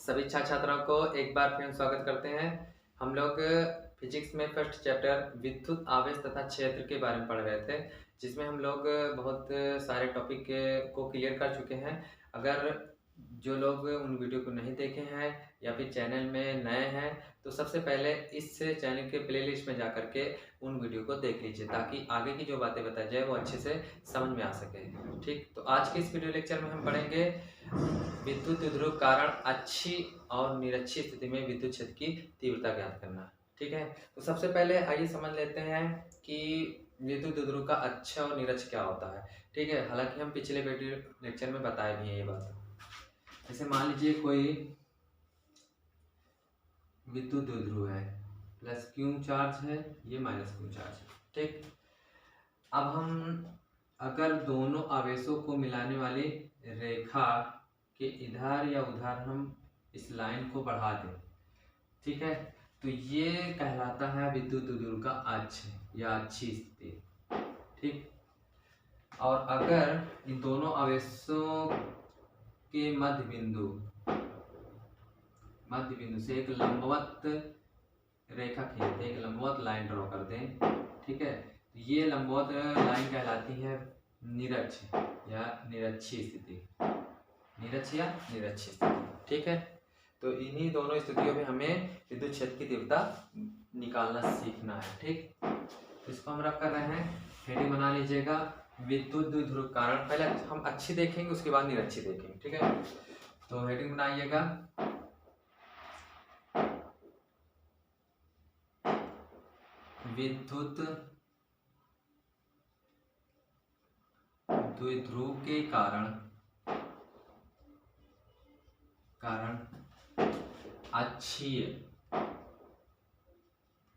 सभी छात्र छात्राओं को एक बार फिर स्वागत करते हैं। हम लोग फिजिक्स में फर्स्ट चैप्टर विद्युत आवेश तथा क्षेत्र के बारे में पढ़ रहे थे, जिसमें हम लोग बहुत सारे टॉपिक को क्लियर कर चुके हैं। अगर जो लोग उन वीडियो को नहीं देखे हैं या फिर चैनल में नए हैं तो सबसे पहले इस चैनल के प्लेलिस्ट में जा करके उन वीडियो को देख लीजिए, ताकि आगे की जो बातें बताई जाए वो अच्छे से समझ में आ सके। ठीक, तो आज के इस वीडियो लेक्चर में हम पढ़ेंगे विद्युत ध्रुव कारण अच्छी और निरक्षी स्थिति में विद्युत क्षेत्र की तीव्रता ज्ञात करना। ठीक है, तो सबसे पहले आइए समझ लेते हैं कि विद्युत ध्रुव का अच्छा और निरक्ष क्या होता है। ठीक है, हालांकि हम पिछले वीडियो लेक्चर में बताए भी हैं ये बात। जैसे मान लीजिए कोई विद्युत ध्रुव है, प्लस क्यू चार्ज है, ये माइनस क्यू चार्ज है। ठीक, अब हम अगर दोनों आवेशों को मिलाने वाली रेखा के इधर या उधर हम इस लाइन को बढ़ा दें, ठीक है, तो ये कहलाता है विद्युत ध्रुव का अक्ष या अच्छी स्थिति। ठीक, और अगर इन दोनों आवेशों के मध्य बिंदु से एक लंबवत रेखा खींचते, एक लंबवत लाइन ड्रॉ कर दें। ठीक है, ये लंबवत लाइन कहलाती है निरक्ष या निरक्षी स्थिति, निरक्ष या निरक्षी स्थिति। ठीक है, तो इन्हीं दोनों स्थितियों में हमें विद्युत क्षेत्र की तीव्रता निकालना सीखना है। ठीक, तो इसको हम रख कर रहे हैं, हेडिंग बना लीजिएगा विद्युत ध्रुव कारण। पहले हम अच्छी देखेंगे, उसके बाद निरक्षी देखेंगे। ठीक है, तो हेडिंग बनाइएगा विद्युत द्विध्रुव के कारण अक्षीय।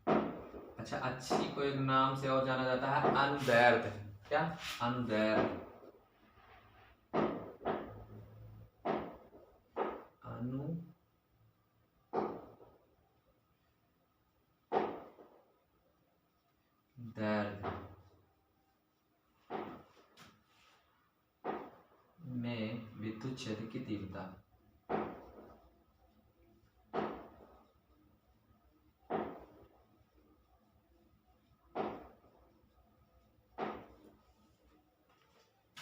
अच्छा, अच्छी को एक नाम से और जाना जाता है अनुदैर्ध्य। क्या? अनुदैर्ध्य। अनुदैर्ध्य में विद्युत क्षेत्र की तीव्रता।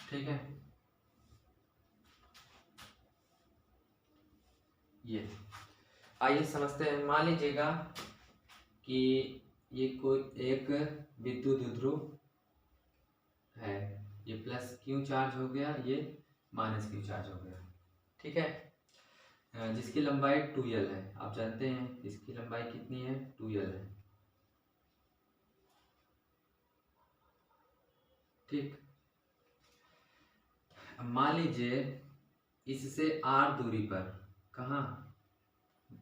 ठीक है, ये आइए समझते हैं। मान लीजिएगा कि ये कोई एक विद्युत ध्रुव है, ये प्लस क्यू चार्ज हो गया, ये माइनस क्यू चार्ज हो गया। ठीक है, जिसकी लंबाई 2l है। आप जानते हैं इसकी लंबाई कितनी है, 2l है। ठीक, मान लीजिए इससे r दूरी पर, कहाँ,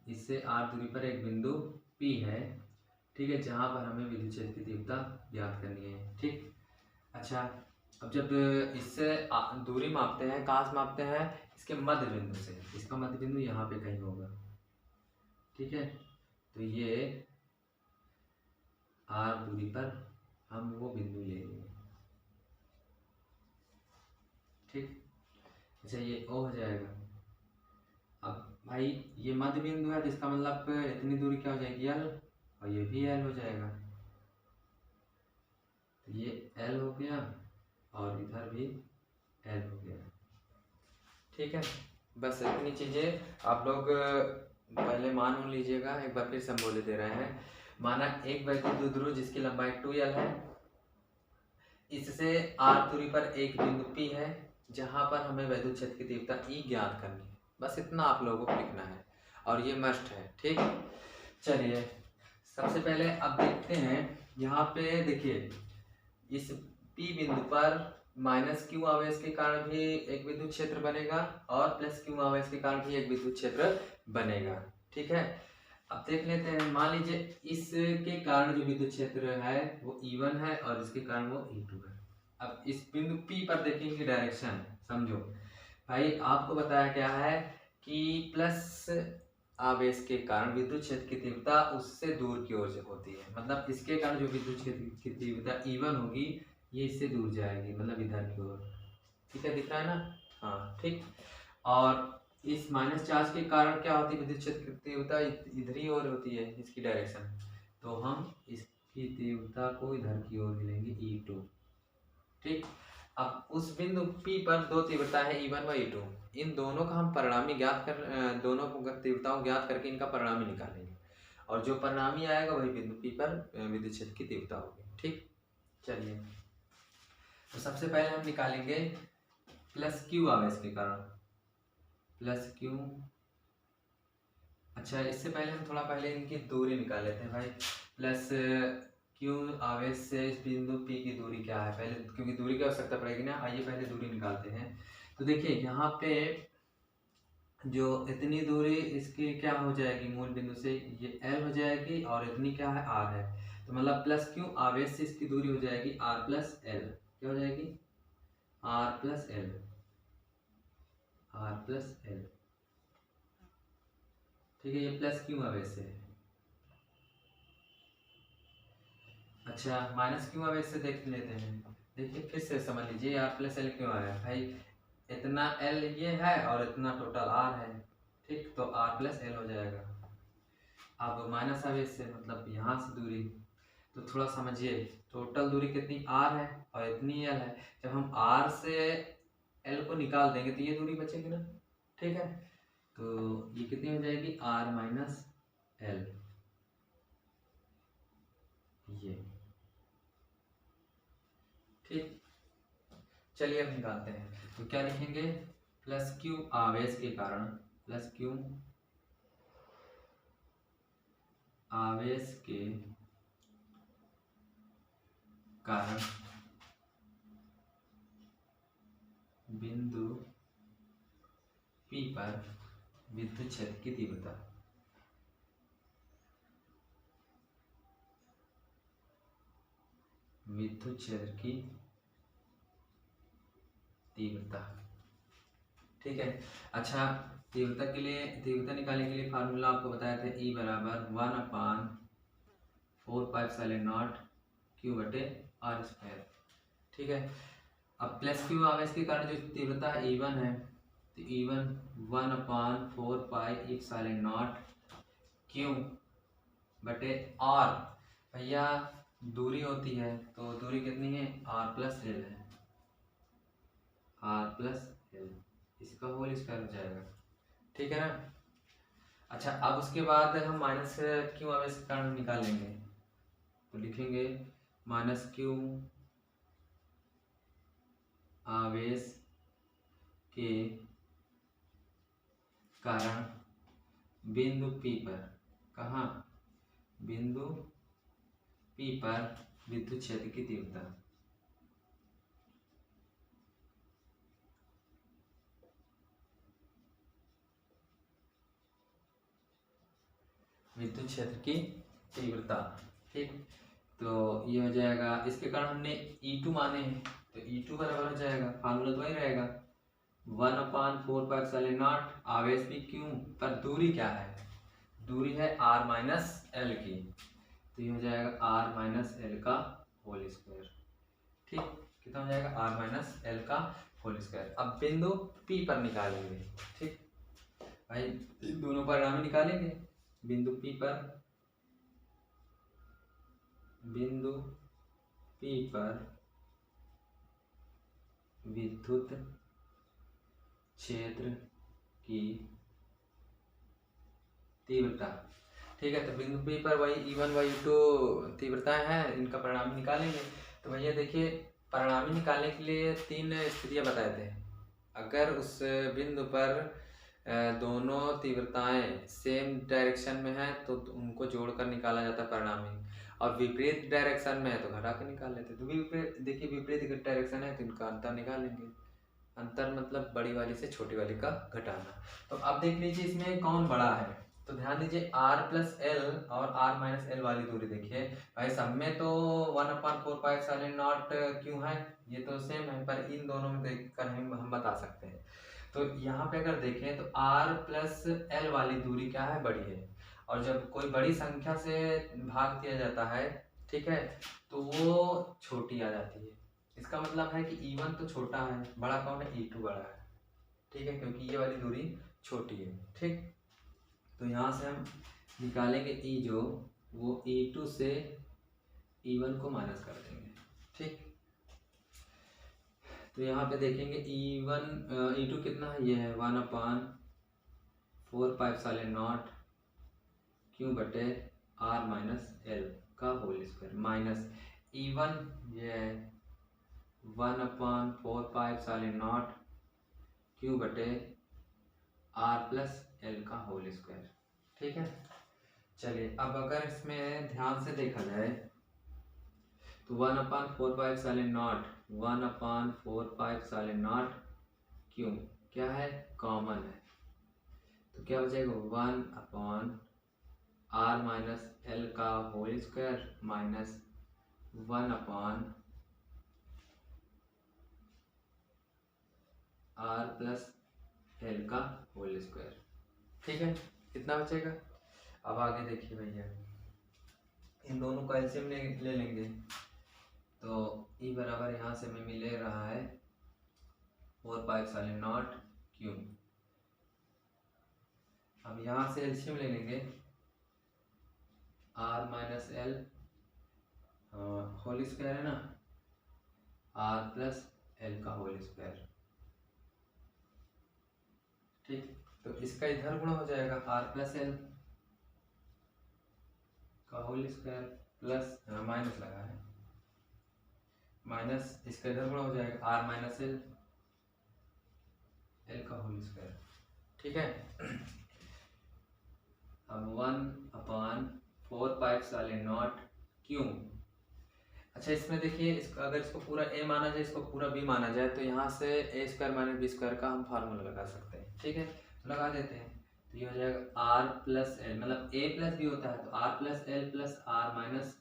इससे r दूरी पर एक बिंदु P है। ठीक है, जहां पर हमें विद्युत क्षेत्र की तीव्रता ज्ञात करनी है। ठीक, अच्छा, अब जब इससे दूरी मापते हैं, कहाँ से मापते हैं, इसके मध्य बिंदु से। इसका मध्य बिंदु यहाँ पे कहीं होगा। ठीक है, तो ये r दूरी पर हम वो बिंदु ले लेंगे। ठीक, अच्छा, ये O हो जाएगा। अब भाई ये मध्य बिंदु है, तो इसका मतलब इतनी दूरी क्या हो जाएगी, L, और ये भी L हो जाएगा। तो ये L हो गया और इधर भी L हो गया। ठीक है, बस इतनी चीजें आप लोग पहले मान लीजिएगा। एक बार फिर से हम बोले दे रहे हैं। माना एक विद्युत ध्रुव जिसकी लंबाई 2l है, इससे r दूरी पर एक बिंदु P है, जहां पर हमें विद्युत क्षेत्र की तीव्रता E ज्ञात करनी है। बस इतना आप लोगों को लिखना है और ये मस्ट है। ठीक, चलिए सबसे पहले अब देखते हैं। यहाँ पे देखिए, इस P बिंदु पर माइनस क्यू आवेश के कारण भी एक विद्युत क्षेत्र बनेगा और प्लस क्यू आवेश के कारण भी एक विद्युत क्षेत्र बनेगा। ठीक है, अब देख लेते हैं। मान लीजिए इसके कारण जो विद्युत क्षेत्र है वो E1 है और इसके कारण वो E2 है। अब इस बिंदु P पर देखेंगे डायरेक्शन, समझो भाई, आपको बताया क्या है कि प्लस आवेश के कारण विद्युत क्षेत्र की तीव्रता उससे दूर की ओर से होती है। मतलब इसके कारण जो विद्युत क्षेत्र की तीव्रता E1 होगी, ये इससे दूर जाएगी, मतलब इधर की ओर। ठीक है, दिख रहा है ना? हाँ, ठीक। और इस माइनस चार्ज के कारण क्या होती है, विद्युत क्षेत्र की तीव्रता इधर ही और होती है, इसकी डायरेक्शन। तो हम इसकी तीव्रता को इधर की ओर लेंगे E2। ठीक, अब उस बिंदु P पर दो तीव्रता है E1 व E2। इन दोनों का हम परिणामी ज्ञात कर दोनों तीव्रताओं ज्ञात करके इनका परिणामी निकालेंगे, और जो परिणामी आएगा वही बिंदु P पर विद्युत क्षेत्र की तीव्रता होगी। ठीक, चलिए तो सबसे पहले हम निकालेंगे प्लस Q आवेश के कारण, प्लस Q। अच्छा, इससे पहले हम थोड़ा पहले इनकी दूरी निकाल लेते हैं भाई। प्लस Q आवेश से इस बिंदु P की दूरी क्या है पहले, क्योंकि दूरी की आवश्यकता पड़ेगी ना। आइए पहले दूरी निकालते हैं। तो देखिए यहाँ पे जो इतनी दूरी इसकी क्या हो जाएगी, मूल बिंदु से ये L हो जाएगी, और इतनी क्या है, R है। तो मतलब प्लस Q आवेश से इसकी दूरी हो जाएगी R प्लस L। क्या हो जाएगी, R plus L, R plus L। ठीक है, ये प्लस Q आवेश से है। अच्छा, माइनस Q आवेश से देख लेते हैं। देखिए फिर से समझ लीजिए, R प्लस L क्यों आया भाई, इतना L ये है और इतना टोटल R है। ठीक, तो R प्लस L हो जाएगा। अब माइनस आवेश से मतलब यहाँ से दूरी, तो थोड़ा समझिए, टोटल दूरी कितनी R है और इतनी L है। जब हम R से L को निकाल देंगे तो ये दूरी बचेगी ना। ठीक है, तो ये कितनी हो जाएगी, R माइनस L। ये ठीक, चलिए अब निकालते हैं। तो क्या लिखेंगे, प्लस Q आवेश के कारण, प्लस Q आवेश के कारण बिंदु P पर विद्युत क्षेत्र की तीव्रता, विद्युत क्षेत्र की तीव्रता। ठीक है, अच्छा, तीव्रता के लिए, तीव्रता निकालने के लिए फार्मूला आपको बताया था, E बराबर 1/4πε0 Q बटे R स्क्वायर। ठीक है, अब प्लस Q आवेश के कारण जो तीव्रता E1 है, तो E1 1/4πε0 Q बटे R। भैया दूरी होती है, तो दूरी कितनी है, R प्लस L है, R प्लस L, इसका होल स्क्वायर हो जाएगा। ठीक है ना। अच्छा, अब उसके बाद हम माइनस Q आवेश के कारण निकालेंगे, तो लिखेंगे माइनस Q आवेश के कारण बिंदु P पर, कहाँ, बिंदु P पर विद्युत क्षेत्र की तीव्रता, विद्युत क्षेत्र की तीव्रता। ठीक, तो ये हो जाएगा, इसके कारण हमने E2 माने हैं, तो E2 बराबर हो जाएगा, फार्मूला तो वही रहेगा, 1/4πε0 आवेश भी Q पर दूरी क्या है, दूरी है R माइनस L की, तो ये हो जाएगा R माइनस L का होल स्क्वायर। ठीक, कितना हो जाएगा, R माइनस L का होल स्क्वायर। अब बिंदु P पर निकालेंगे। ठीक भाई, दोनों परिणामी निकालेंगे। बिंदु P पर, बिंदु P पर विद्युत क्षेत्र की तीव्रता। ठीक है, तो बिंदु P पर वही E1 व E2 तीव्रताएं हैं, इनका परिणामी निकालेंगे। तो भैया देखिए, परिणामी निकालने के लिए तीन स्थितियां बताए थे। अगर उस बिंदु पर दोनों तीव्रताएं सेम डायरेक्शन में है तो उनको जोड़कर निकाला जाता है परिणामी, और विपरीत डायरेक्शन में है तो घटा के निकाल लेते। तो विपरीत, देखिए विपरीत डायरेक्शन है तो इनका अंतर निकालेंगे। अंतर मतलब बड़ी वाली से छोटी वाली का घटाना। तो अब देख लीजिए इसमें कौन बड़ा है, तो ध्यान दीजिए R प्लस L और R माइनस L वाली दूरी देखिए भाई, सब में तो 1/4πε0 क्यों है, ये तो सेम है, पर इन दोनों में देखकर हम बता सकते हैं। तो यहाँ पे अगर देखें तो R प्लस L वाली दूरी क्या है, बड़ी है, और जब कोई बड़ी संख्या से भाग दिया जाता है, ठीक है, तो वो छोटी आ जाती है। इसका मतलब है कि E1 तो छोटा है, बड़ा कौन है, E2 बड़ा है। ठीक है, क्योंकि ये वाली दूरी छोटी है। ठीक, तो यहाँ से हम निकालेंगे ई जो, वो E2 से E1 को माइनस कर देंगे। ठीक, तो यहाँ पे देखेंगे E2 कितना है, ये है 1/4πε0 क्यू बटे R माइनस एल का होल स्क्वायर, माइनस E1 ये है 1/4πε0 क्यू बटे R प्लस एल का होल स्क्वायर। ठीक है, चलिए अब अगर इसमें ध्यान से देखा जाए तो 1/4πε0 क्यों क्या है, कॉमन है, तो क्या बचेगा 1/R माइनस एल का whole square minus 1/R plus L का होल स्क्वायर। ठीक है, कितना बचेगा। अब आगे देखिए भैया, इन दोनों का एलसीएम ले लेंगे, तो ई बराबर यहाँ से हमें मिले रहा है 4πε0 क्यू। अब यहाँ से एलसीएम ले लेंगे, R minus L whole square है ना, R प्लस एल का होल स्क्वायर। ठीक, तो इसका इधर गुणा हो जाएगा R प्लस एल का होल स्क्वायर प्लस माइनस लगा है, माइनस इसका इधर गुणा हो जाएगा R माइनस एल का होल स्क्वायर। ठीक है, अब 1/4πε0 क्यों। अच्छा, इसमें देखिए, इसका अगर इसको पूरा a माना जाए, इसको पूरा b माना जाए, तो यहाँ से a² माइनस b² का हम फार्मूला लगा सकते हैं। ठीक है, तो लगा देते हैं, तो ये हो जाएगा R प्लस एल, मतलब a प्लस b होता है तो R plus L plus R minus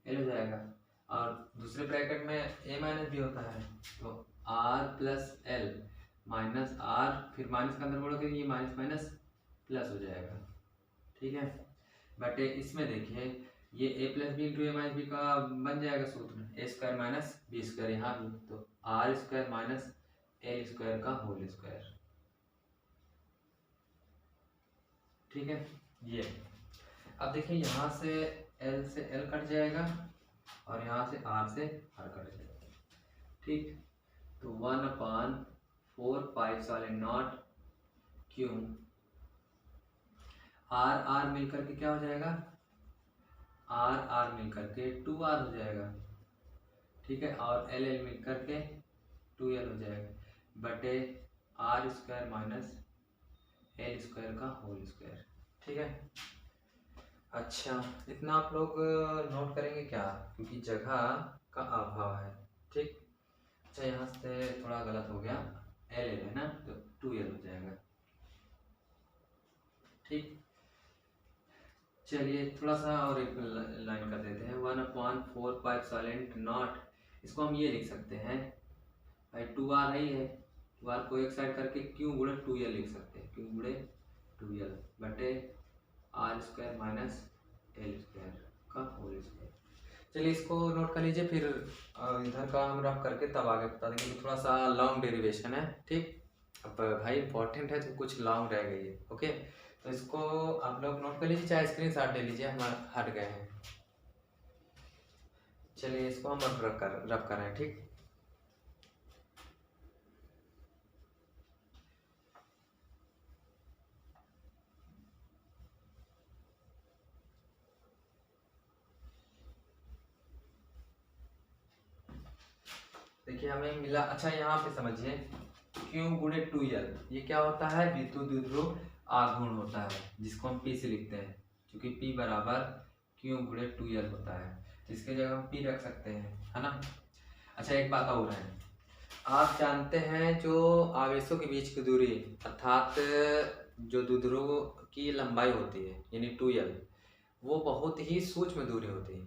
L हो जाएगा, और दूसरे ब्रैकेट में a माइनस b होता है तो R plus L minus R, फिर माइनस का अंदर बढ़ोगे ये माइनस माइनस प्लस हो जाएगा। ठीक है, बटे इसमें देखिए ये a plus B into A minus B का बन जाएगा सूत्र, a² माइनस b², यहाँ भी तो R² माइनस एल² का होल स्क्वायर। ठीक है, ये अब देखिए यहाँ से L से L कट जाएगा और यहाँ से R से R कट जाएगा। ठीक, तो 1/4πε0 क्यू R मिलकर के क्या हो जाएगा, R मिलकर के 2R हो जाएगा। ठीक है, और L मिलकर के 2L हो जाएगा, बटे R² माइनस एल² का होल स्क्वायर। ठीक है, अच्छा इतना आप लोग नोट करेंगे क्या, क्योंकि जगह का अभाव है। ठीक, अच्छा यहाँ से थोड़ा गलत हो गया, L है ना, तो 2L हो जाएगा। ठीक, चलिए थोड़ा सा और एक लाइन कर देते हैं, 1/4πε0, इसको हम ये लिख सकते हैं भाई 2R है ही है, 2R को एक साइड करके क्यू गुणे 2L लिख सकते हैं, क्यू गुणे 2L बटे R² माइनस एल² का होल स्क्वायर। चलिए इसको नोट कर लीजिए, फिर इधर का हम रफ करके तब आगे बता देंगे, थोड़ा सा लॉन्ग डेरिवेशन है। ठीक, अब भाई इंपॉर्टेंट है तो कुछ लॉन्ग रह गई है। ओके, तो इसको आप लोग नोट कर लीजिए, चाहे स्क्रीनशॉट ले लीजिए, हम हट गए हैं। चलिए इसको हम रफ कर रहे हैं। ठीक, देखिए हमें मिला, अच्छा यहाँ पे समझिए क्यू गुणे 2L, ये क्या होता है, विद्युत द्विध्रुव आघूर्ण होता है, जिसको हम P से लिखते हैं, क्योंकि P बराबर क्यू गुणे 2L होता है, इसके जगह हम P रख सकते हैं, है ना। अच्छा एक बात और है, आप जानते हैं जो आवेशों के बीच की दूरी अर्थात जो द्विध्रुव की लंबाई होती है यानी 2L, वो बहुत ही सूक्ष्म दूरी होती है।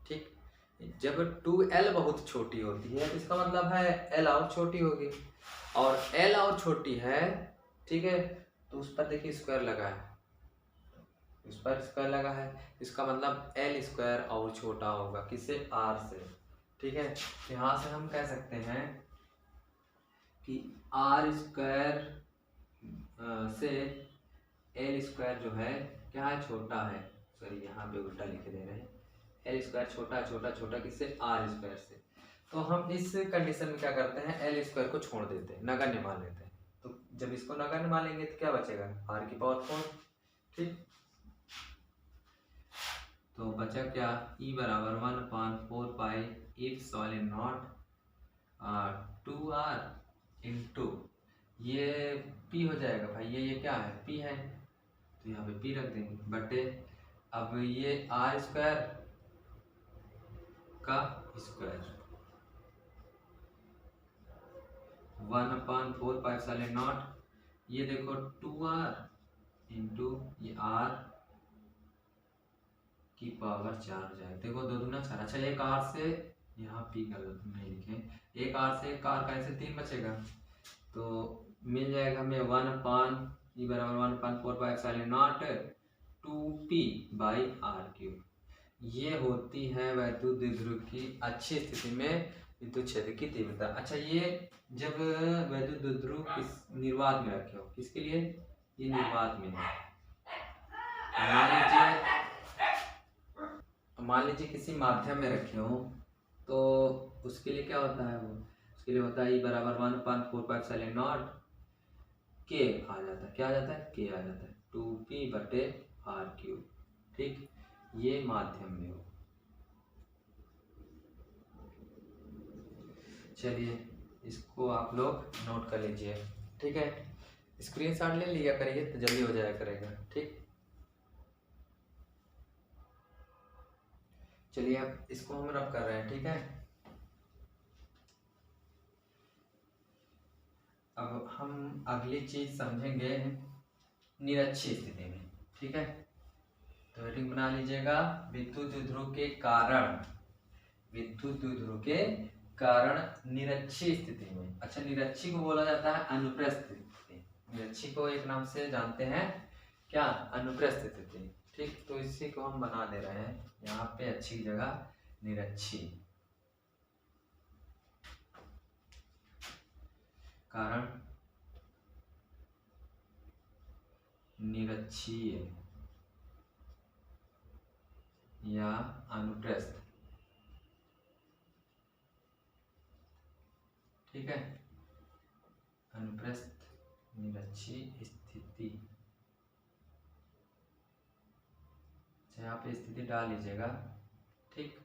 ठीक, जब 2L बहुत छोटी होती है तो इसका मतलब है L और छोटी होगी, और L और छोटी है, ठीक है, तो उस पर देखिए स्क्वायर लगा है, उस पर स्क्वायर लगा है, इसका मतलब L² और छोटा होगा किससे, R से। ठीक है, यहाँ से हम कह सकते हैं कि R² से एल स्क्वायर जो है क्या है, छोटा है, सॉरी यहाँ पे उल्टा लिख दे रहे हैं, एल स्क्वायर छोटा छोटा छोटा किससे, आर स्क्वायर से। तो हम इस कंडीशन में क्या करते हैं, एल स्क्वायर को छोड़ देते हैं, नगण्य मान लेते हैं। तो जब इसको नगण्य मान लेंगे तो क्या बचेगा, आर की पावर 4। ठीक, तो बचा क्या, ई बराबर 1/4 pi epsilon naught 2r into, ये पी हो जाएगा भाई, ये क्या है, पी है, तो यहाँ पे पी रख देंगे बटे, अब ये आर स्क्वायर का स्क्वायर 1/4 पाई साले नॉट, ये देखो 2r इंटू ये r की पावर 4 हो जाएगा, देखो 2 दूना 4। अच्छा एक r से यहाँ पी कर नहीं लिखे, एक r से एक r का ऐसे 3 बचेगा, तो मिल जाएगा हमें 1/e बराबर 1/4 pi epsilon not 2p by r cube. ये होती है वैद्युत द्विध्रुव की अच्छी स्थिति में विद्युत क्षेत्र की तीव्रता। अच्छा ये जब वैद्युत द्विध्रुव किस निर्वात में रखे हो, किसके लिए, ये निर्वात में है, मान लीजिए किसी माध्यम में रखे हो, तो उसके लिए क्या होता है, वो उसके लिए होता है e बराबर 1/4 पाई एप्सिलॉन नॉट के आ जाता है, क्या आ जाता है, के आ जाता है 2p बटे r क्यूब। ठीक, ये माध्यम में हो। चलिए इसको आप लोग नोट कर लीजिए, ठीक है, स्क्रीनशॉट ले लिया करिए तो जल्दी हो जाया करेगा। ठीक, चलिए अब इसको हम रब कर रहे हैं। ठीक है, अब हम अगली चीज समझेंगे निरक्षीय स्थिति में। ठीक है, तो हेडिंग बना लीजिएगा, विद्युत द्विध्रुव के कारण, विद्युत द्विध्रुव के कारण निरक्षीय स्थिति में। अच्छा निरक्षीय को बोला जाता है अनुप्रस्थ स्थिति, निरक्षीय को एक नाम से जानते हैं क्या, अनुप्रस्थ स्थिति। ठीक, तो इसी को हम बना दे रहे हैं यहाँ पे अच्छी जगह, निरक्षीय कारण निरक्षीय या अनुप्रस्थ। ठीक है, अनुप्रस्थ निरक्षीय स्थिति, यहाँ पे स्थिति डाल लीजिएगा। ठीक,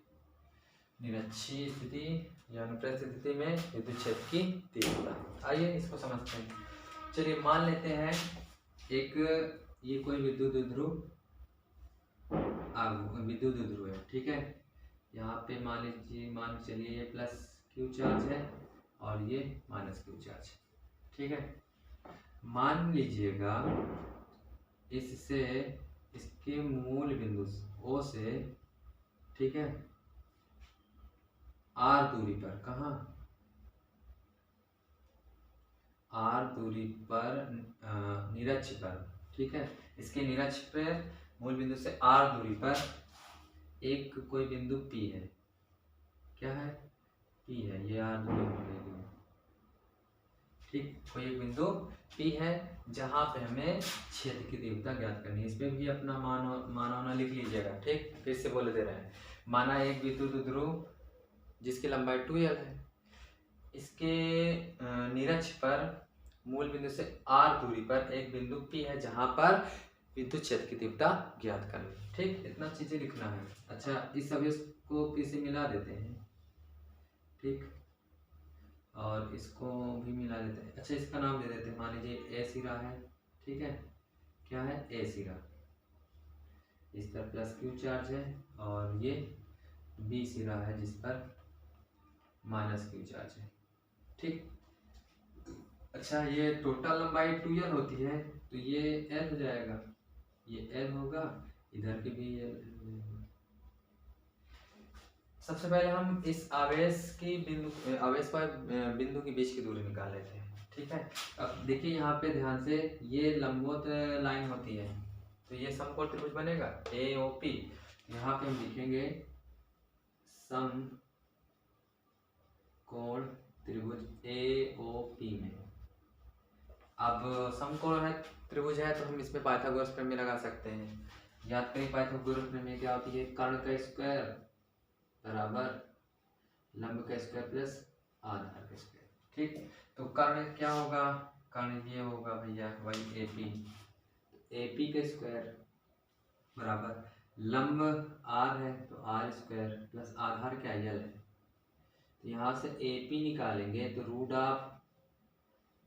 निरक्षीय स्थिति या अनुप्रस्थ स्थिति में विद्युत क्षेत्र की तीव्रता। आइए इसको समझते हैं। चलिए मान लेते हैं एक ये कोई विद्युत द्विध्रुव है। ठीक है, यहाँ पे मान लीजिए, मान चलिए ये प्लस क्यू चार्ज है और ये माइनस क्यू चार्ज। ठीक है, मान लीजिएगा इससे इसके मूल बिंदु O से, ठीक है, R दूरी पर, कहाँ, R दूरी पर निरक्ष पर। ठीक है, इसके निरक्ष पर मूल बिंदु से R दूरी पर एक कोई बिंदु P है, क्या है, P है, ये R दूरी पर। ठीक, कोई एक बिंदु P है जहां पे हमें क्षेत्र की तीव्रता ज्ञात करनी है। इसमें भी अपना मानना लिख लीजिएगा। ठीक, फिर से बोल दे रहे हैं, माना एक विद्युत द्विध्रुव जिसकी लंबाई 2l है, इसके निरक्ष पर मूल बिंदु से R दूरी पर एक बिंदु P है जहां पर विद्युत क्षेत्र की तीव्रता ज्ञात करनी। ठीक, इतना चीजें लिखना है। अच्छा इस आवेश को P से मिला देते हैं। ठीक, और इसको भी मिला देते हैं। अच्छा इसका नाम दे देते हैं, मान लीजिए ए सिरा है। ठीक है, क्या है, ए सिरा, इस पर प्लस क्यू चार्ज है, और ये बी सिरा है जिस पर माइनस क्यू चार्ज है। ठीक, अच्छा ये टोटल लंबाई 2l होती है, तो ये l हो जाएगा, ये l होगा, इधर की भी l। सबसे पहले हम इस आवेश की आवेश पर बिंदु के बीच की दूरी निकाल लेते हैं। ठीक है, अब देखिए यहाँ पे ध्यान से, ये लंबवत लाइन होती है, तो ये समकोण त्रिभुज बनेगा AOP। यहाँ पे हम लिखेंगे समकोण त्रिभुज AOP में अब समकोण है, त्रिभुज है, तो हम इसमें पाइथागोरस प्रमेय लगा सकते हैं। याद करिए पाइथागोरस प्रमेय क्या होती है, कर्ण का स्क्वायर बराबर लंब का स्क्वायर प्लस आधार का स्क्वायर। ठीक, तो कर्ण क्या होगा, कर्ण ये होगा भैया वही एपी, एपी का स्क्वायर बराबर लंब आर है तो आर स्क्वायर प्लस आधार क्या यल है, तो यहाँ से एपी निकालेंगे तो root of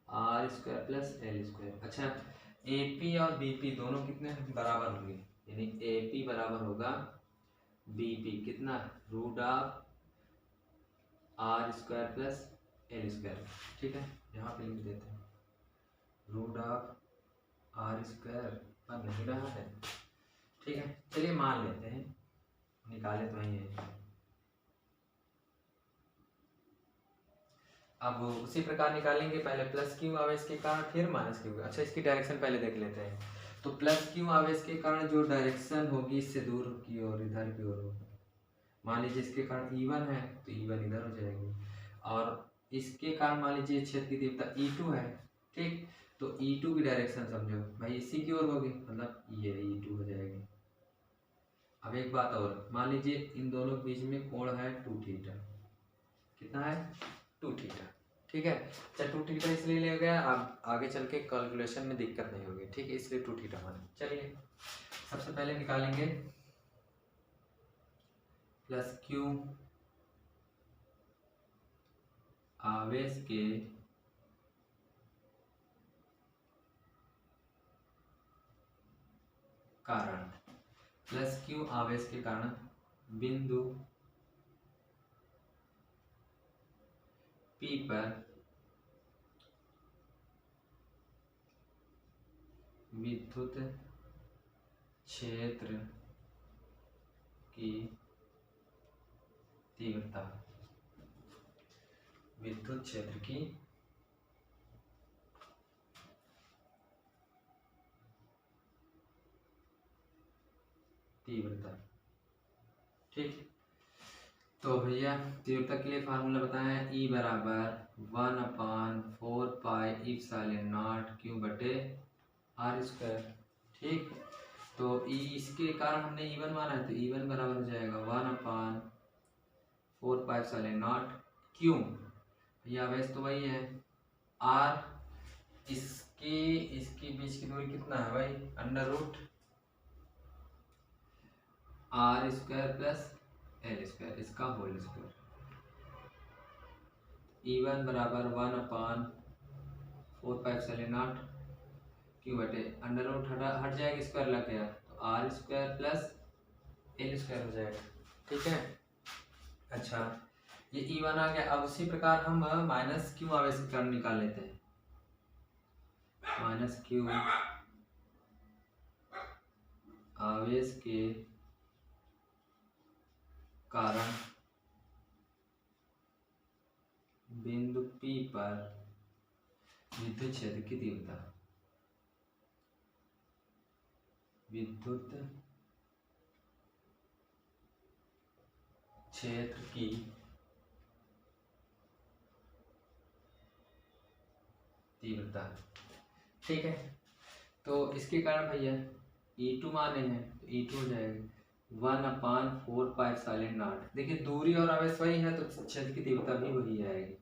R square plus L square. अच्छा, एपी और बीपी दोनों कितने बराबर होंगे, यानी एपी बराबर होगा बीपी कितना, root of R square plus L square. ठीक है, यहाँ पे लिख देते हैं रूट ऑफ आर स्क्वायर, पर नहीं रहा है। ठीक है, चलिए मान लेते हैं, निकाले तो वही है। अब उसी प्रकार निकालेंगे, पहले प्लस क्यू आवेश के कारण फिर माइनस क्यू। अच्छा, इसकी डायरेक्शन पहले देख लेते हैं। तो प्लस क्यू आवेश के कारण जो डायरेक्शन होगी इससे दूर की ओर, इधर की ओर होगी। मान लीजिए इसके कारण E1 है तो E1 इधर हो जाएगी, और इसके कारण मान लीजिए क्षेत्र की तीव्रता E2 है। ठीक, तो E2 की डायरेक्शन समझो भाई इसी की ओर होगी, मतलब ये E2 हो जाएगी। अब एक बात और, मान लीजिए इन दोनों के बीच में कोण है 2 थीटा, कितना है 2 थीटा। ठीक है, चल 2 थीटा इसलिए ले गया, अब आगे चल के कैलकुलेशन में दिक्कत नहीं होगी। ठीक है, इसलिए 2 थीटा मान। चलिए सबसे पहले निकालेंगे प्लस क्यू आवेश के कारण, प्लस क्यू आवेश के कारण बिंदु P पर विद्युत क्षेत्र की तीव्रता, विद्युत क्षेत्र की तीव्रता। ठीक, तो भैया तीव्रता के लिए फार्मूला बताएं, E बराबर 1/4πε0 क्यू बटे आर स्क्वायर। ठीक, तो इसके कारण हमने E1 माना है, तो E1 बराबर हो जाएगा 1/4πε0 क्यू, ये आवेश तो वही है, आर इसकी बीच की दूरी कितना है भाई, under root R square plus L square, इसका होल स्क्वायर। E1 बराबर 1/4πε0 क्यू बटे अंडर रूट हट जाएगा, स्क्वायर लग गया तो R square plus L square हो जाएगा। ठीक है, अच्छा ये E1 आ गया। अब उसी प्रकार हम माइनस क्यू आवेश के कारण निकाल लेते हैं, माइनस क्यू आवेश के कारण बिंदु P पर विद्युत क्षेत्र की तीव्रता, विद्युत क्षेत्र की तीव्रता। ठीक है, तो इसके कारण भैया E2 माने हैं तो E2 हो जाएगा 1/4πε0। देखिए दूरी और आवेश वही है तो क्षेत्र की तीव्रता भी वही आएगी।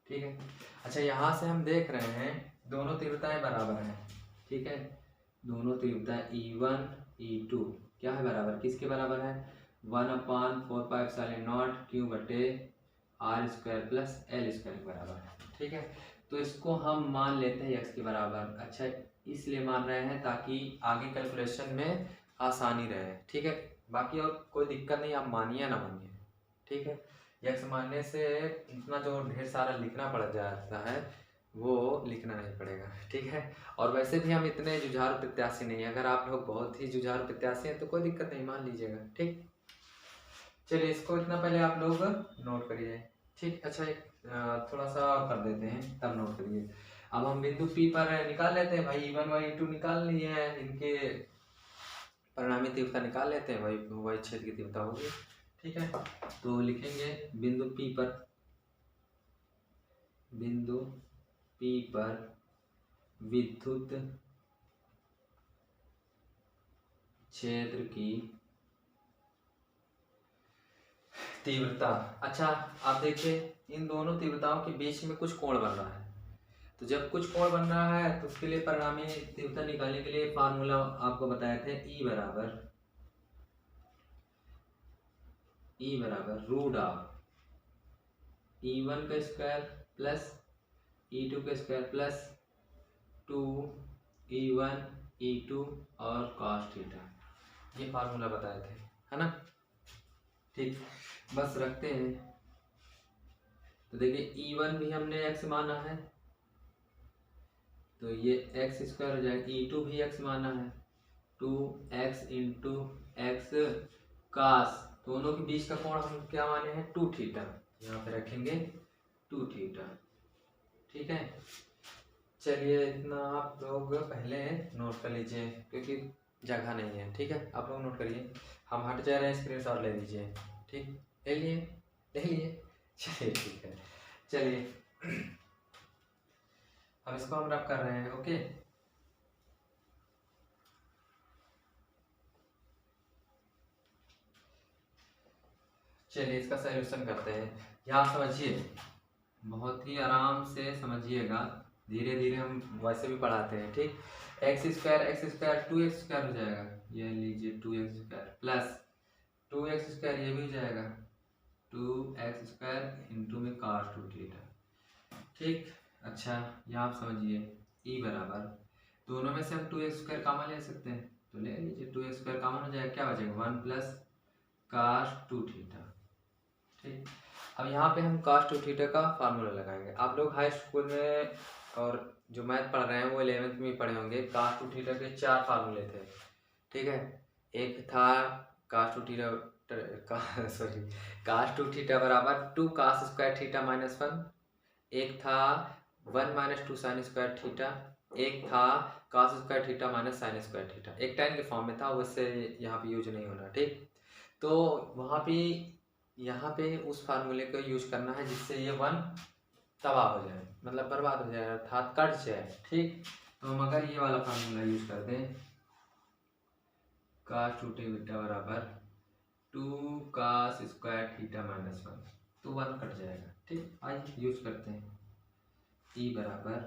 ठीक है, अच्छा यहाँ से हम देख रहे हैं दोनों तीव्रताएं बराबर हैं। ठीक है, दोनों तीव्रताएं E1 E2 क्या है बराबर, किसके बराबर है, 1/4πε0 क्यू बटे R square plus L square के बराबर है। ठीक है, तो इसको हम मान लेते हैं x के बराबर। अच्छा, इसलिए मान रहे हैं ताकि आगे कैलकुलेशन में आसानी रहे। ठीक है, बाकी और कोई दिक्कत नहीं, आप मानिए ना मानिए। ठीक है, x मानने से इतना जो ढेर सारा लिखना पड़ जाता है वो लिखना नहीं पड़ेगा। ठीक है, और वैसे भी हम इतने जुझारू प्रत्याशी नहीं है, अगर आप लोग बहुत ही जुझारू प्रत्याशी हैं तो कोई दिक्कत नहीं, मान लीजिएगा। ठीक, चलिए इसको इतना पहले आप लोग नोट करिए। ठीक, अच्छा एक थोड़ा सा और कर देते हैं तब नोट करिए। अब हम बिंदु P पर निकाल लेते हैं भाई, E1 और E2 निकाल लिए हैं, इनके परिणामी तीव्रता निकाल लेते हैं, वही क्षेत्र की तीव्रता होगी। ठीक है, तो लिखेंगे बिंदु P पर, बिंदु P पर विद्युत क्षेत्र की तीव्रता। अच्छा, आप देखिए इन दोनों तीव्रताओं के बीच में कुछ कोण बन रहा है, तो जब कुछ कोण बन रहा है तो उसके लिए परिणामी तीव्रता निकालने के लिए फार्मूला आपको बताए थे, E बराबर रूट ऑफ E1 का स्क्वायर प्लस E2 का स्क्वायर प्लस 2E1 E2 और cos थीटा, ये फार्मूला बताए थे, है ना। ठीक, बस रखते हैं। तो देखिए E1 भी हमने x माना है, तो ये एक्स स्क्वायर हो जाएगा। E2 भी x माना है, 2x इंटू एक्स कास, दोनों के बीच का कोण हम क्या माने हैं, 2 थीटा, यहाँ पे रखेंगे 2 थीटा। ठीक है, चलिए इतना आप लोग पहले नोट कर लीजिए क्योंकि जगह नहीं है। ठीक है, आप लोग नोट करिए, हम हट जा रहे हैं, स्क्रीनशॉट ले लीजिए। ठीक, ले लिए चलिए ठीक है। चलिए अब इसको हम रब कर रहे हैं। ओके, चलिए इसका सॉल्यूशन करते हैं। यहाँ समझिए, बहुत ही आराम से समझिएगा, धीरे धीरे हम वैसे भी पढ़ाते हैं। ठीक, एक्स स्क्वायर 2x² हो जाएगा, ये लीजिए 2x² प्लस 2x² ये भी हो जाएगा 2x² इंटू में cos 2 थीटा। ठीक, अच्छा यहाँ आप समझिए, E बराबर दोनों में से हम 2x² कॉमन ले सकते हैं, तो ले लीजिए 2x² कॉमन हो जाएगा, क्या बचेगा 1 प्लस cos 2 थीटा। ठीक, अब यहाँ पे हम cos 2 थीटा का फार्मूला लगाएंगे। आप लोग हाई स्कूल में और जो मैथ पढ़ रहे हैं वो 11th में पढ़े होंगे। cos 2 थीटा के 4 फार्मूले थे। ठीक है, एक था cos 2 थीटा cos 2 थीटा बराबर 2 cos स्क्वायर थीटा माइनस 1, एक था 1 माइनस 2 साइन स्क्वायर थीटा, एक था cos square theta minus sine square theta. एक टाइम के फॉर्म में था, उससे यहाँ पे यूज नहीं होना। ठीक, तो वहाँ पे यहाँ पे उस फार्मूले को यूज करना है जिससे ये 1 तबाह हो जाए, मतलब बर्बाद हो जाए, अर्थात कट जाए। ठीक, तो हम अगर ये वाला फार्मूला यूज कर दें, cos 2 थीटा बराबर 2 cos स्क्वायर थीटा माइनस 1, तो 1 कट जाएगा। ठीक, आइए यूज करते हैं। E बराबर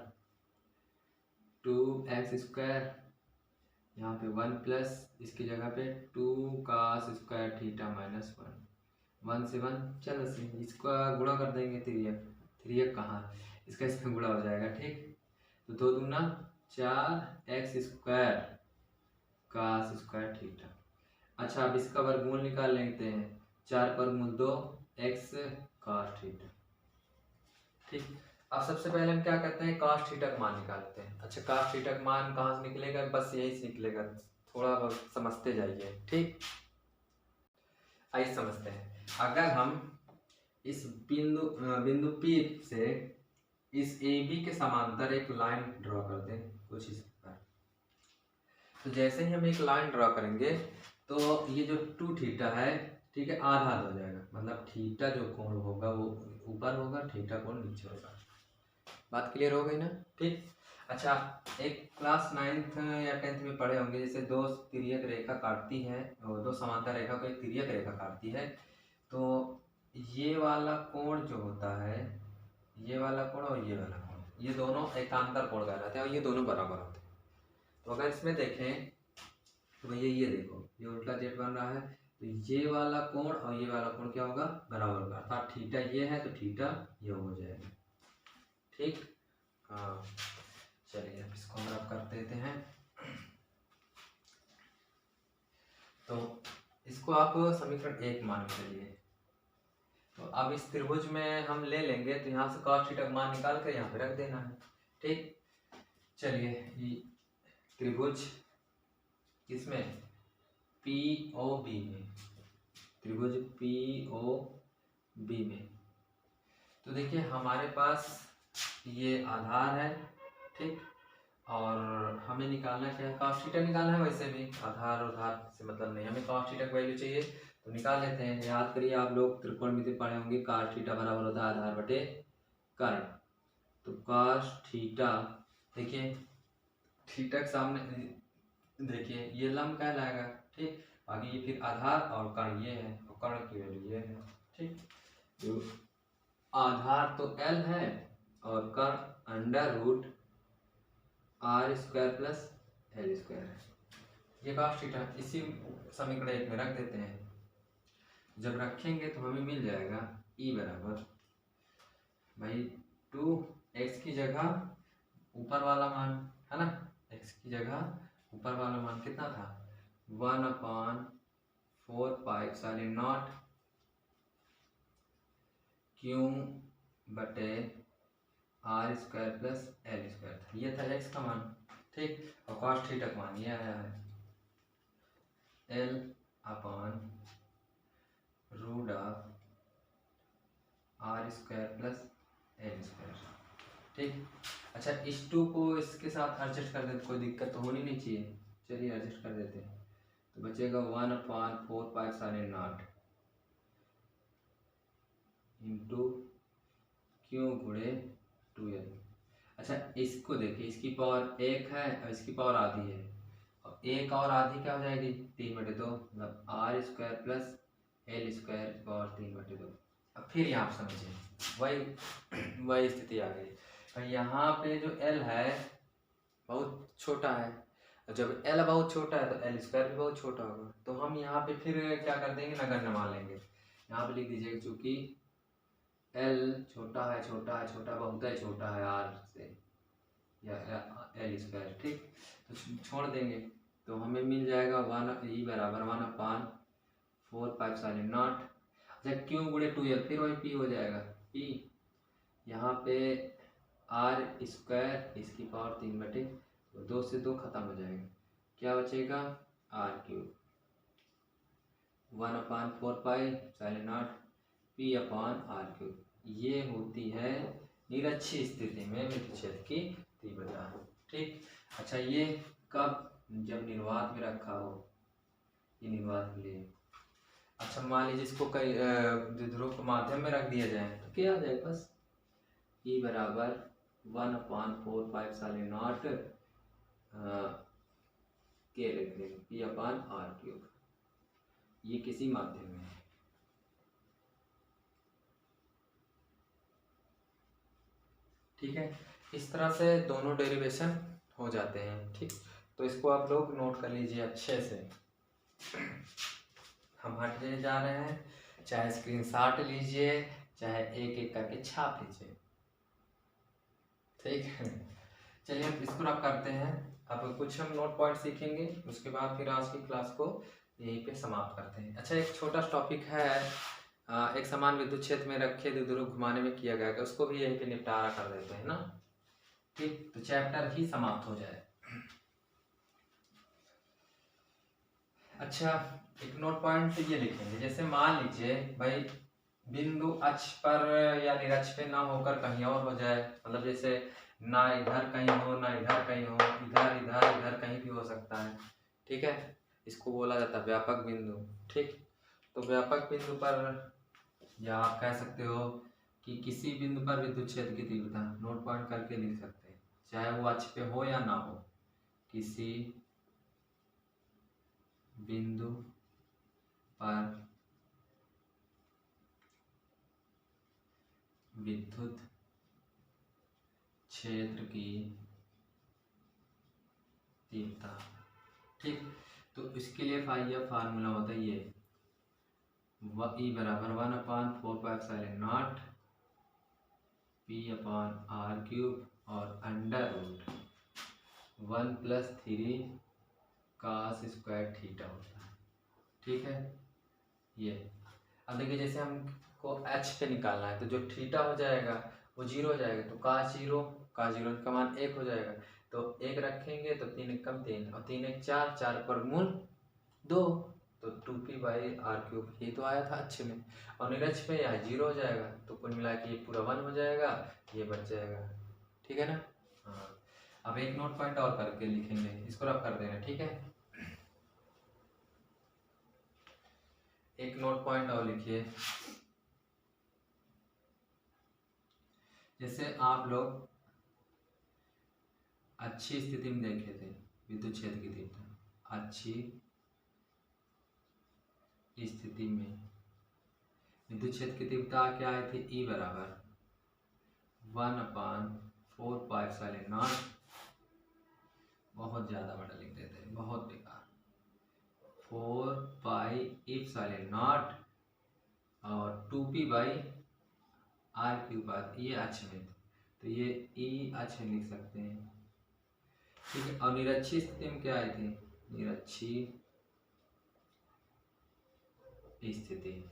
2x², यहाँ पे 1 प्लस इसकी जगह पे 2 cos स्क्वायर थीटा माइनस 1 से 1 चलो से इसका गुणा कर देंगे, 3x कहाँ, इसका गुणा हो जाएगा। ठीक, तो 2 दूना 4x² cos स्क्वायर थीटा। अच्छा, अब इसका वर्गमूल निकाल लेते हैं, 4 पर मूल 2 x cos थीटा। ठीक, अब सबसे पहले हम क्या करते हैं, cos थीटा का मान निकालते हैं। अच्छा, cos थीटा का मान कहाँ से निकलेगा, बस यही से निकलेगा, थोड़ा बहुत समझते जाइए। ठीक, आइए समझते हैं। अगर हम इस बिंदु P से इस AB के समांतर एक लाइन ड्रॉ कर दें कुछ इस प्रकार, तो जैसे ही हम एक लाइन ड्रॉ करेंगे तो ये जो 2 थीटा है, ठीक है, आधा हो जाएगा, मतलब थीटा जो कोण होगा वो ऊपर होगा, थीटा कोण नीचे होगा। बात क्लियर हो गई ना। ठीक, अच्छा, एक क्लास 9th या 10th में पढ़े होंगे, जैसे दो तिर्यक रेखा काटती है, दो समांतर रेखा को एक तिर्यक रेखा काटती है, तो ये वाला कोण जो होता है, ये वाला कोण और ये वाला कोण, ये दोनों एकांतर कोण कहलाते हैं और ये दोनों बराबर होते हैं। तो अगर इसमें देखें तो भैया ये देखो, ये उल्टा जेट बन रहा है, तो ये वाला कोण और ये वाला कोण क्या होगा, बराबर होगा, अर्थात थीटा ये है तो थीटा ये हो जाएगा। ठीक, हाँ, चलिए अब इसको हम रब कर देते हैं। तो इसको आप समीकरण 1 मान के लिए, तो अब इस त्रिभुज में हम ले लेंगे, तो यहाँ से cos थीटा का मान निकाल कर यहाँ पे रख देना है। ठीक, चलिए ये त्रिभुज किसमें, POB में, त्रिभुज POB में, तो देखिए हमारे पास ये आधार है। ठीक, और हमें निकालना क्या है, cos थीटा निकालना है, वैसे भी आधार और धार से मतलब नहीं, हमें cos थीटा की वैल्यू चाहिए, तो निकाल लेते हैं। याद करिए, आप लोग त्रिकोणमिति पढ़े होंगे, cos थीटा बराबर होता है आधार बटे कर्ण, तो cos थीटा, देखिए थीटा के सामने देखिए ये लंब कहलाएगा, ठीक। बाकी ये फिर आधार और कर्ण ये है, और कर्ण की वैल्यू ये है, ठीक। तो आधार तो L है और कर्ण under root R square plus L square है। ये cos थीटा इसी समीकरण 1 में रख देते हैं। जब रखेंगे तो हमें मिल जाएगा E बराबर भाई 2x की जगह ऊपर वाला मान है ना, x की जगह ऊपर वाला मान कितना था 1/4πε0 क्यू बटे R square plus L square था, ये था x का मान, ठीक। और cos थीटा का मान ये आया है L/√r square plus L square, ठीक। अच्छा इस 2 को इसके साथ एडजस्ट कर देते, कोई दिक्कत तो होनी नहीं चाहिए, चलिए एडजस्ट कर देते हैं। तो बचेगा 1/4πε0 इंटू क्यू गुणे 2l। अच्छा इसको देखिए, इसकी पावर 1 है और इसकी पावर आधी है, और 1 और आधी क्या हो जाएगी 3/2, मतलब R square plus L square power 3/2। अब फिर यहाँ समझिए वही स्थिति आ गई। और यहाँ पे जो L है बहुत छोटा है, और जब L बहुत छोटा है तो एल स्क्वायर भी बहुत छोटा होगा, तो हम यहाँ पे फिर क्या कर देंगे, नगण्य मान लेंगे। यहाँ पे लिख दीजिएगा चूँकि L छोटा है, छोटा बहुत ही छोटा है R से या एल स्क्वायर, ठीक। तो छोड़ देंगे तो हमें मिल जाएगा 1 बराबर 1/4πε0 जब क्यू गुणे 2l, फिर वही p हो जाएगा p, यहाँ पे आर स्क्वायर इसकी पावर 3/2, तो 2 से 2 खत्म हो जाएगा, क्या बचेगा r³ 1/4πε0 p/r³। ये होती है निरक्षीय स्थिति में विद्युत की तीव्रता, ठीक। अच्छा ये कब, जब निर्वात में रखा हो, ये निर्वात के लिए। अच्छा मान लीजिए इसको कई द्विध्रुव के माध्यम में रख दिया जाए तो क्या आ जाए, बस E बराबर 1/4πε0 के लिख देंगे p/r³, ये किसी माध्यम में है, ठीक है। इस तरह से दोनों डेरिवेशन हो जाते हैं, ठीक। तो इसको आप लोग नोट कर लीजिए अच्छे से। हम हटने जा रहे हैं, चाहे स्क्रीनशॉट लीजिए चाहे एक एक करके छाप लीजिए, ठीक है। चलिए हम इसको रब करते हैं। अब कुछ हम नोट पॉइंट सीखेंगे, उसके बाद फिर आज की क्लास को यहीं पे समाप्त करते हैं। अच्छा एक छोटा टॉपिक है, एक समान विद्युत क्षेत्र में रखे द्विध्रुव घुमाने में किया गया, उसको भी यहीं पे निपटारा कर देते हैं ना, ठीक। तो चैप्टर ही समाप्त हो जाए। अच्छा एक नोट पॉइंट ये लिखेंगे, जैसे मान लीजिए भाई बिंदु अक्ष पर या निरक्ष पे ना होकर कहीं और हो जाए, मतलब जैसे ना इधर कहीं हो ना इधर कहीं हो, इधर इधर इधर कहीं भी हो सकता है, ठीक है। इसको बोला जाता है व्यापक बिंदु, ठीक। तो व्यापक बिंदु पर, या आप कह सकते हो कि किसी बिंदु पर विद्युत क्षेत्र की तीव्रता, नोट पॉइंट करके लिख सकते हैं, चाहे वो अक्ष पे हो या ना हो, किसी बिंदु पर विद्युत क्षेत्र की तीव्रता, ठीक। तो इसके लिए फार्मूला होता है ये E बराबर 1/4πε0 p/r³ और √1 + 3 cos स्क्वायर थीटा होता है, ठीक है। ये अब देखिए जैसे हमको h पे निकालना है, तो जो थीटा हो जाएगा वो 0 हो जाएगा, तो cos 0 का मान 1 हो जाएगा, तो 1 रखेंगे तो 3 × 3 और 3 × 4, 4 पर मूल 2, तो 2p/r³, ये तो आया था अच्छे में, और निरक्ष पे यहाँ 0 हो जाएगा, तो कुल मिला के ये पूरा 1 हो जाएगा, ये बच जाएगा, ठीक है ना। हाँ अब एक नोट पॉइंट और करके लिखेंगे, इसको रब कर देना, ठीक है। एक नोट पॉइंट और लिखिए, जैसे आप लोग अच्छी स्थिति में देखे थे विद्युत क्षेत्र की तीव्रता, अच्छी स्थिति में विद्युत क्षेत्र की तीव्रता क्या आई थी, ई बराबर 1/4πε0, बहुत ज़्यादा बड़ा लिख देते हैं, बहुत बेकार, 4πε0 और 2p/r³, ये अक्ष में, तो ये ई अक्ष में लिख सकते हैं, ठीक है। और निरक्षीय स्थिति में क्या आई थी, निरक्षीय स्थिति,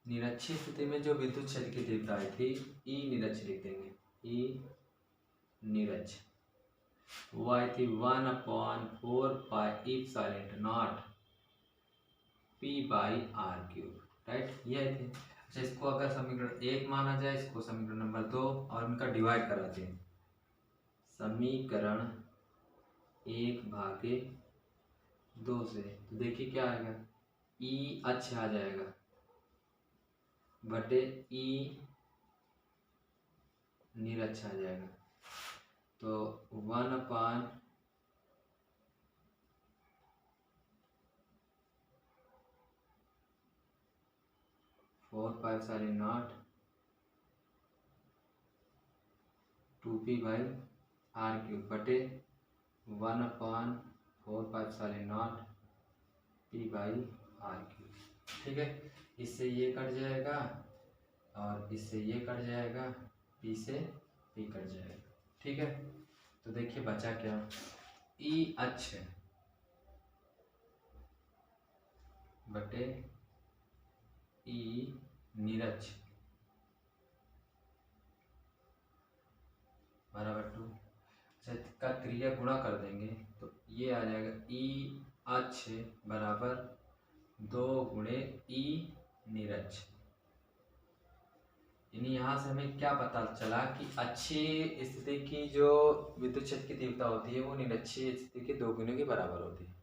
निरक्षीय स्थिति में जो विद्युत क्षेत्र की तीव्रता आई थी, ई निरक्ष लिख देंगे, ई निरक्ष, वो आई थी 1/4πε0 p/r³, राइट, ये आई थी। अच्छा, इसको अगर समीकरण 1 माना जाए, इसको समीकरण नंबर 2 और उनका डिवाइड कराते हैं, समीकरण 1/2 से, तो देखिए क्या आएगा, ई अक्ष आ जाएगा बटे ई निरक्ष आ जाएगा, तो 1/4πε0 2p/r³ बटे 1/4πε0 p/r³, ठीक है। इससे ये कट जाएगा और इससे ये कट जाएगा, पी से पी कट जाएगा, ठीक है। तो देखिए बचा क्या, ई अक्ष बटे ई निरक्ष बराबर 2। अच्छा, इसका क्रिया गुणा कर देंगे तो ये आ जाएगा, ई अक्ष बराबर 2 गुणे ई निरक्ष, यानी यहाँ से हमें क्या पता चला कि अच्छी स्थिति की जो विद्युत क्षेत्र की तीव्रता होती है वो निरक्षीय स्थिति के 2 गुने के बराबर होती है,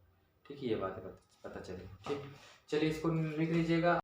ठीक है, ये बात पता चली, ठीक। चलिए इसको लिख लीजिएगा।